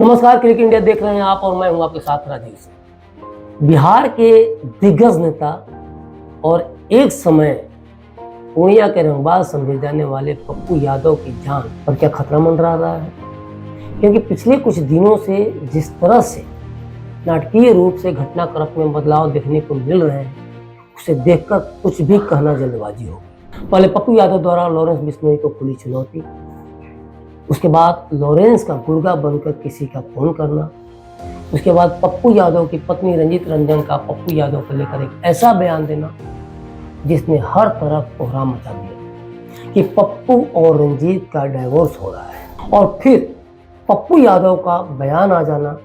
नमस्कार, cricket India देख रहे हैं आप और मैं हूं आपके साथ राजीव सिंह। बिहार के दिग्गज नेता और एक समय पूर्णिया के रंगबाज समझे जाने वाले पप्पू यादव की जान पर क्या खतरा मंडरा रहा है, क्योंकि पिछले कुछ दिनों से जिस तरह से नाटकीय रूप से घटनाक्रम में बदलाव देखने को मिल रहे हैं, उसे देखकर कुछ भी कहना जल्दबाजी होगी। पहले पप्पू यादव द्वारा लॉरेंस बिश्नोई को खुली चुनौती, उसके बाद लॉरेंस का गुर्गा बनकर किसी का फोन करना, उसके बाद पप्पू यादव की पत्नी रंजीत रंजन का पप्पू यादव को लेकर एक ऐसा बयान देना जिसने हर तरफ कोहराम मचा दिया कि पप्पू और रंजीत का डाइवोर्स हो रहा है। और फिर पप्पू यादव का बयान आ जाना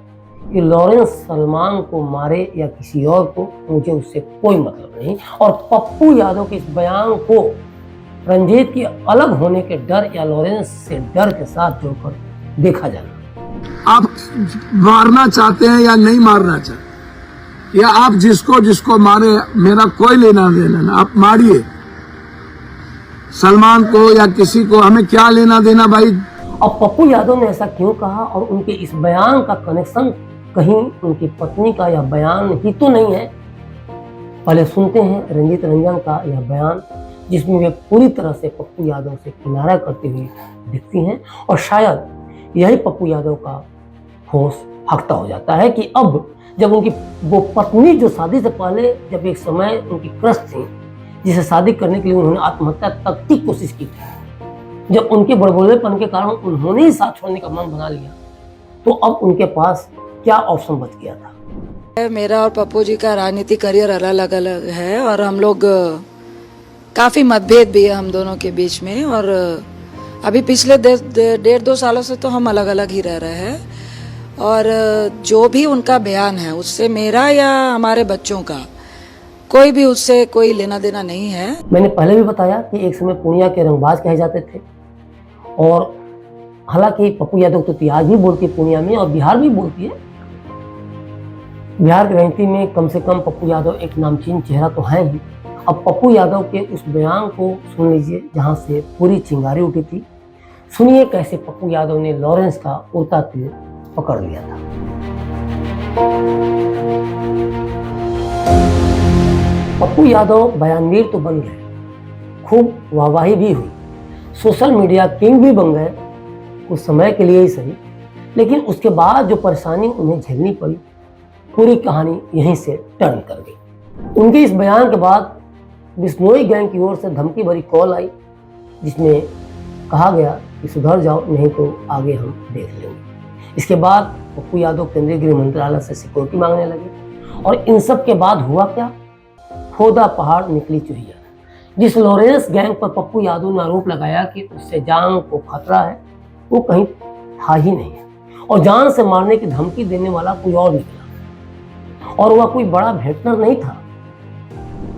कि लॉरेंस सलमान को मारे या किसी और को, मुझे उससे कोई मतलब नहीं। और पप्पू यादव के इस बयान को रंजीत के अलग होने के डर या लॉरेंस से डर के साथ जोड़कर देखा जाना। आप मारना चाहते हैं या नहीं मारना चाहते, या आप जिसको मारे, मेरा कोई लेना देना ना, आप मारिए सलमान को या किसी को, हमें क्या लेना देना भाई। अब पप्पू यादव ने ऐसा क्यों कहा और उनके इस बयान का कनेक्शन कहीं उनकी पत्नी का यह बयान ही तो नहीं है। पहले सुनते हैं रंजीत रंजन का यह बयान, जिसमें वे पूरी तरह से पप्पू यादव से किनारा करती हुई दिखती हैं और शायद यही पप्पू यादव का होश हकता हो जाता है कि अब जब उनकी वो पत्नी, जो शादी से पहले जब एक समय उनकी क्रश थी, जिसे शादी करने के लिए उन्होंने आत्महत्या तक की कोशिश की थी, जब उनके बड़बोलेपन के कारण उन्होंने ही साथ छोड़ने का मन बना लिया, तो अब उनके पास क्या ऑप्शन बच गया था। मेरा और पप्पू जी का राजनीतिक करियर अलग अलग है और हम लोग काफ़ी मतभेद भी है हम दोनों के बीच में। और अभी पिछले 1.5-2 सालों से तो हम अलग अलग ही रह रहे हैं। और जो भी उनका बयान है उससे मेरा या हमारे बच्चों का कोई भी उससे कोई लेना देना नहीं है। मैंने पहले भी बताया कि एक समय पूर्णिया के रंगबाज कहे जाते थे, और हालांकि पप्पू यादव तो इतिहास भी बोलती है पूर्णिया में और बिहार भी बोलती है। बिहार की राजनीति में कम से कम पप्पू यादव एक नामचीन चेहरा तो है ही। अब पप्पू यादव के उस बयान को सुन लीजिए जहां से पूरी चिंगारी उठी थी। सुनिए कैसे पप्पू यादव ने लॉरेंस का उड़ता तीर पकड़ लिया था। पप्पू यादव बयानवीर तो बन गए, खूब वाहवाही भी हुई, सोशल मीडिया किंग भी बन गए कुछ समय के लिए ही सही, लेकिन उसके बाद जो परेशानी उन्हें झेलनी पड़ी, पूरी कहानी यहीं से टर्न कर गई। उनके इस बयान के बाद बिश्नोई गैंग की ओर से धमकी भरी कॉल आई, जिसमें कहा गया कि सुधर जाओ, नहीं तो आगे हम देख लेंगे। इसके बाद पप्पू यादव केंद्रीय गृह मंत्रालय से सिक्योरिटी मांगने लगे। और इन सब के बाद हुआ क्या? खोदा पहाड़ निकली चुहिया। जिस लॉरेंस गैंग पर पप्पू यादव ने आरोप लगाया कि उससे जान को खतरा है, वो कहीं था ही नहीं है, और जान से मारने की धमकी देने वाला कोई और निकला, और वह कोई बड़ा भेटनर नहीं था।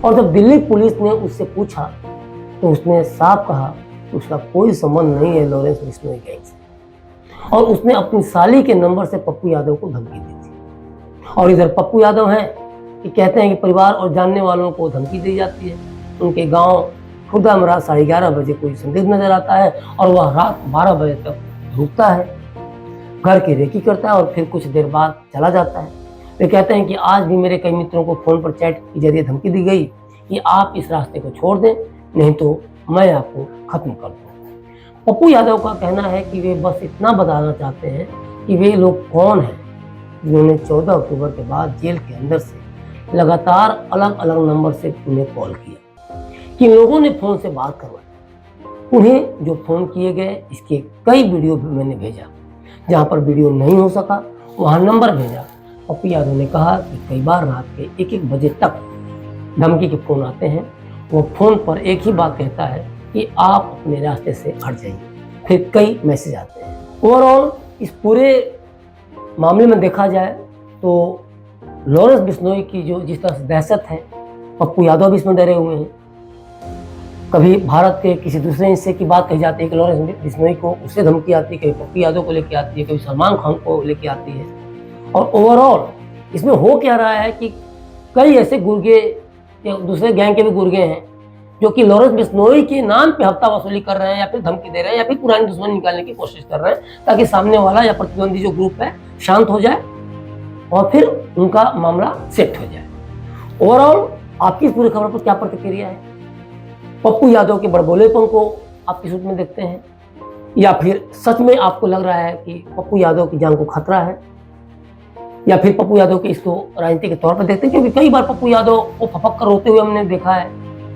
और जब दिल्ली पुलिस ने उससे पूछा तो उसने साफ कहा कि उसका कोई संबंध नहीं है लॉरेंस बिश्नोई गैंग से, और उसने अपनी साली के नंबर से पप्पू यादव को धमकी दी थी। और इधर पप्पू यादव हैं कि कहते हैं कि परिवार और जानने वालों को धमकी दी जाती है। उनके गांव खुर्दा में रात 11:30 बजे कोई संदिग्ध नजर आता है और वह रात 12 बजे तक रुकता है, घर की रेकी करता है और फिर कुछ देर बाद चला जाता है। वे कहते हैं कि आज भी मेरे कई मित्रों को फोन पर चैट के जरिए धमकी दी गई कि आप इस रास्ते को छोड़ दें, नहीं तो मैं आपको खत्म कर दूं। पप्पू यादव का कहना है कि वे बस इतना बताना चाहते हैं कि वे लोग कौन हैं जिन्होंने 14 अक्टूबर के बाद जेल के अंदर से लगातार अलग अलग नंबर से उन्हें कॉल किया, किन लोगों ने फोन से बात करवाई। उन्हें जो फोन किए गए इसके कई वीडियो भी मैंने भेजा, जहाँ पर वीडियो नहीं हो सका वहाँ नंबर भेजा। पप्पू यादव ने कहा कि कई बार रात के 1-1 बजे तक धमकी के फोन आते हैं। वो फोन पर एक ही बात कहता है कि आप अपने रास्ते से हट जाइए। फिर कई मैसेज आते हैं। ओवरऑल इस पूरे मामले में देखा जाए तो लॉरेंस बिश्नोई की जो जिस तरह से दहशत है, पप्पू यादव भी इसमें डरे हुए हैं। कभी भारत के किसी दूसरे हिस्से की बात कही जाती है कि लॉरेंस बिश्नोई को उससे धमकी आती है, कभी पप्पू यादव को लेके आती है, कभी सलमान खान को लेके आती है। और ओवरऑल इसमें हो क्या रहा है कि कई ऐसे गुर्गे या दूसरे गैंग के भी गुर्गे हैं जो कि लॉरेंस बिश्नोई के नाम पे हफ्ता वसूली कर रहे हैं या फिर धमकी दे रहे हैं या फिर पुरानी दुश्मनी निकालने की कोशिश कर रहे हैं, ताकि सामने वाला या प्रतिद्वंदी जो ग्रुप है शांत हो जाए और फिर उनका मामला सेट हो जाए। ओवरऑल आपकी इस पूरी खबर पर क्या प्रतिक्रिया है? पप्पू यादव के बड़बोलेपन को आप किस रूप में देखते हैं, या फिर सच में आपको लग रहा है कि पप्पू यादव की जान को खतरा है, या फिर पप्पू यादव के इसको राजनीति के तौर पर देखते हैं? क्योंकि कई बार पप्पू यादव को फपक कर रोते हुए हमने देखा है।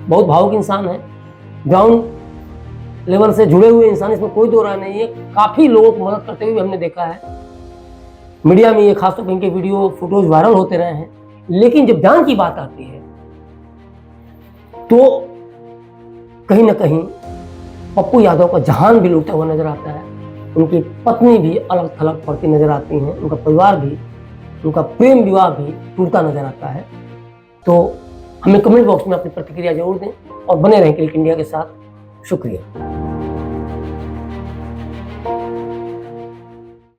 बहुत भावुक इंसान है, ग्राउंड लेवल से जुड़े हुए इंसान, इसमें कोई दो राय नहीं है। काफी लोगों को मदद करते हुए भी हमने देखा है, मीडिया में ये खासतौर पर इनके वीडियो फोटोज वायरल होते रहे हैं। लेकिन जब जान की बात आती है तो कहीं ना कहीं पप्पू यादव का जहान भी लूटा हुआ नजर आता है, उनकी पत्नी भी अलग थलग पड़ती नजर आती हैं, उनका परिवार भी, उनका प्रेम विवाह भी टूटता नजर आता है। तो हमें कमेंट बॉक्स में अपनी प्रतिक्रिया जरूर दें और बने रहें क्लिक इंडिया के साथ। शुक्रिया।